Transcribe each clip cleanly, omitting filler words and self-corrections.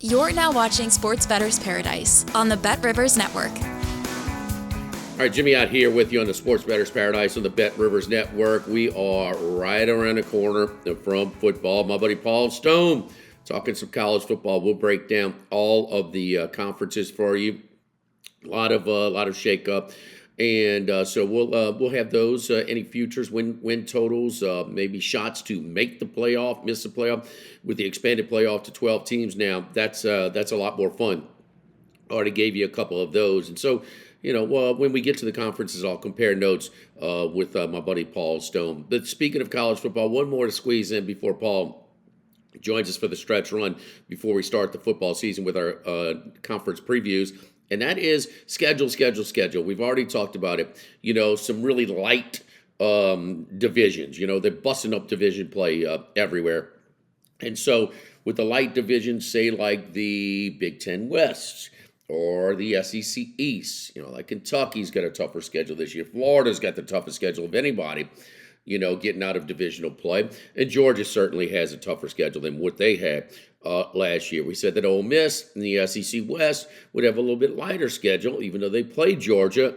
You're now watching Sports Bettor's Paradise on the BetRivers Network. All right, Jimmy Ott here with you on the Sports Bettor's Paradise on the BetRivers Network. We are right around the corner from football. My buddy Paul Stone talking some college football. We'll break down all of the conferences for you. A lot of shakeup, and so we'll have those. Any futures, win totals, maybe shots to make the playoff, miss the playoff, with the expanded playoff to 12 teams now. That's a lot more fun. Already gave you a couple of those, and so when we get to the conferences, I'll compare notes with my buddy Paul Stone. But speaking of college football, one more to squeeze in before Paul joins us for the stretch run before we start the football season with our conference previews. And that is schedule. We've already talked about it. Some really light divisions. They're busting up division play everywhere. And so with the light divisions, say like the Big Ten West or the SEC East, like Kentucky's got a tougher schedule this year. Florida's got the toughest schedule of anybody, getting out of divisional play. And Georgia certainly has a tougher schedule than what they had last year. We said that Ole Miss and the SEC West would have a little bit lighter schedule, even though they played Georgia,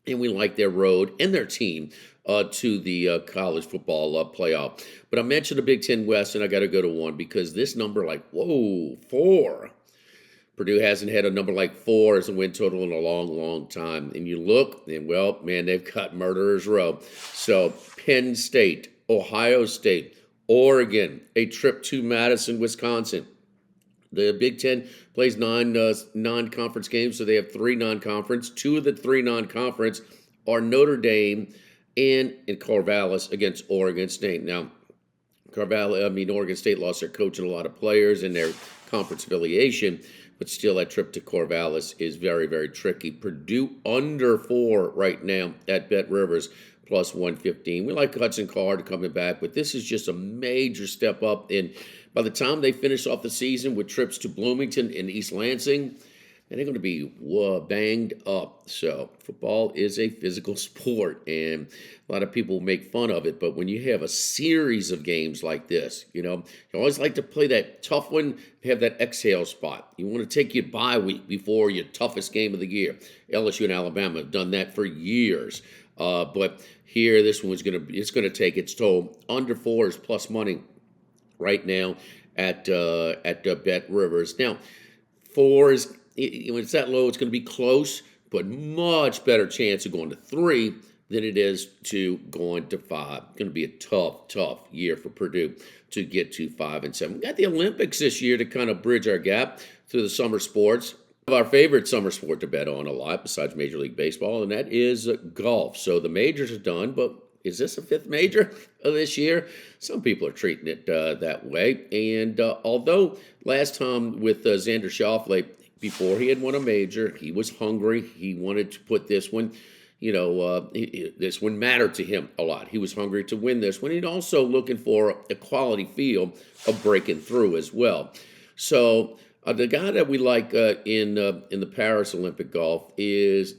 and we like their road and their team to the college football playoff. But I mentioned the Big Ten West, and I got to go to one because this number, 4. Purdue hasn't had a number like 4 as a win total in a long time. And you look, and they've got murderers row. So Penn State, Ohio State, Oregon, a trip to Madison, Wisconsin. The Big Ten plays 9 non-conference games, so they have 3 non-conference. 2 of the 3 non-conference are Notre Dame and in Corvallis against Oregon State. Now, Oregon State lost their coach and a lot of players in their conference affiliation, but still that trip to Corvallis is very, very tricky. Purdue under 4 right now at BetRivers. Plus 115. We like Hudson Card coming back, but this is just a major step up. And by the time they finish off the season with trips to Bloomington and East Lansing, they're going to be banged up. So football is a physical sport, and a lot of people make fun of it. But when you have a series of games like this, you always like to play that tough one, have that exhale spot. You want to take your bye week before your toughest game of the year. LSU and Alabama have done that for years. But here, this one's going to take its toll. Under 4 is plus money right now at BetRivers. Now, 4 is, when it's that low, it's going to be close, but much better chance of going to 3 than it is to going to 5. It's going to be a tough year for Purdue to get to 5-7. We got the Olympics this year to kind of bridge our gap through the summer sports. Our favorite summer sport to bet on a lot besides Major League Baseball, and that is golf. So the majors are done, but is this a 5th major of this year? Some people are treating it that way. And although last time with Xander Schauffele, before he had won a major, he was hungry. He wanted to put this one, this one mattered to him a lot. He was hungry to win this one. He's also looking for a quality feel of breaking through as well. So the guy that we like in the Paris Olympic golf he's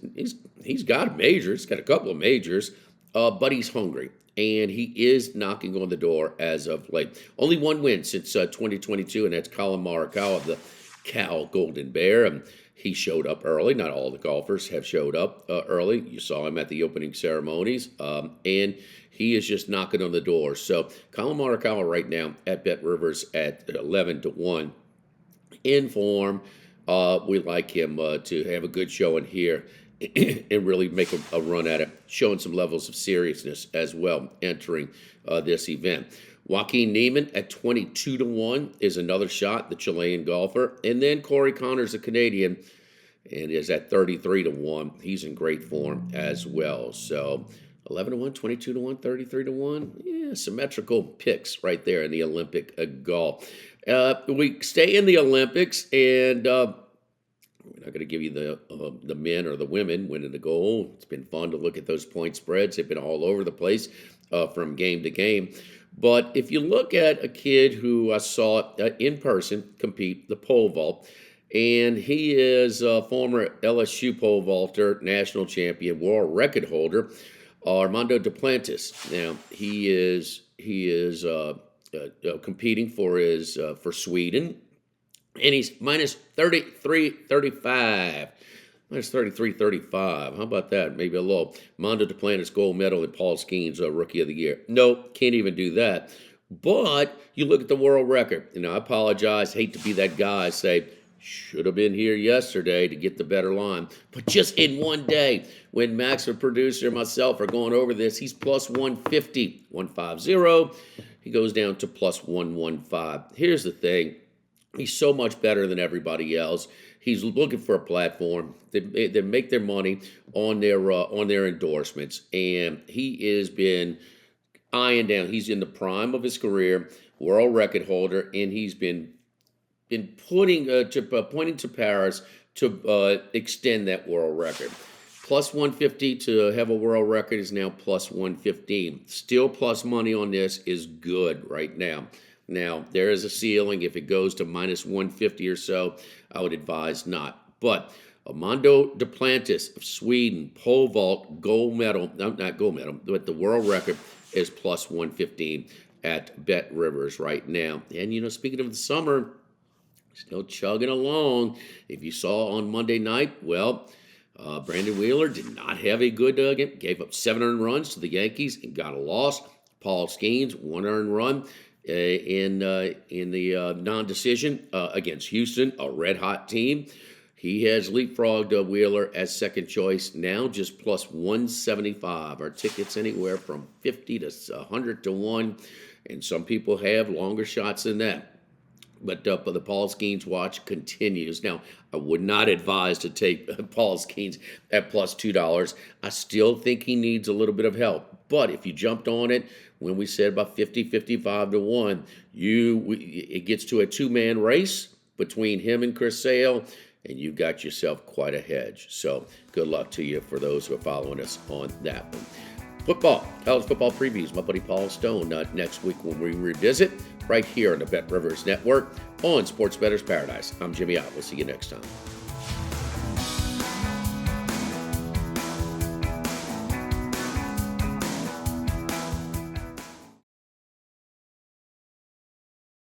got a major. He's got a couple of majors, but he's hungry. And he is knocking on the door as of late. Only 1 win since 2022, and that's Collin Morikawa of the Cal Golden Bear. And he showed up early. Not all the golfers have showed up early. You saw him at the opening ceremonies. And he is just knocking on the door. So Collin Morikawa right now at BetRivers at 11-1. In form. We like him to have a good showing here and really make a run at it, showing some levels of seriousness as well entering this event. Joaquin Niemann at 22-1 is another shot, the Chilean golfer. And then Corey Connors, a Canadian, and is at 33-1. He's in great form as well. So 11-1, 22-1, 33-1. Yeah, symmetrical picks right there in the Olympic golf. We stay in the Olympics, and we're not going to give you the men or the women winning the gold. It's been fun to look at those point spreads. They've been all over the place from game to game. But if you look at a kid who I saw in person compete, the pole vault, and he is a former LSU pole vaulter, national champion, world record holder, Armando Duplantis. Now, he is competing for Sweden, and he's minus 33.35. Minus 33.35. How about that? Maybe a little. Mondo Duplantis gold medal and Paul Skeens rookie of the year. Nope, can't even do that. But you look at the world record. I apologize. Hate to be that guy. Say, should have been here yesterday to get the better line. But just in one day, when Max, the producer, and myself are going over this, he's plus 150. 150. He goes down to plus 115. Here's the thing. He's so much better than everybody else. He's looking for a platform. They make their money on their endorsements, and he has been eyeing down. He's in the prime of his career, world record holder, and he's been pointing to Paris to extend that world record. Plus 150 to have a world record is now plus 115. Still plus money on this is good right now. Now, there is a ceiling. If it goes to minus 150 or so, I would advise not. But Mondo Duplantis of Sweden, pole vault, gold medal, not gold medal, but the world record is plus 115 at Bet Rivers right now. And, speaking of the summer, still chugging along. If you saw on Monday night, Brandon Wheeler did not have a good game. Gave up 7 earned runs to the Yankees and got a loss. Paul Skeens, 1 earned run in the non-decision against Houston, a red-hot team. He has leapfrogged Wheeler as second choice, now just plus 175. Our tickets anywhere from 50 to 100 to 1, and some people have longer shots than that. But the Paul Skeens watch continues. Now, I would not advise to take Paul Skeens at plus $2. I still think he needs a little bit of help. But if you jumped on it when we said about 50, 55 to 1, it gets to a two-man race between him and Chris Sale, and you got yourself quite a hedge. So good luck to you for those who are following us on that one. Football, college football previews. My buddy Paul Stone next week when we revisit right here on the Bet Rivers Network on Sports Bettor's Paradise. I'm Jimmy Ott. We'll see you next time.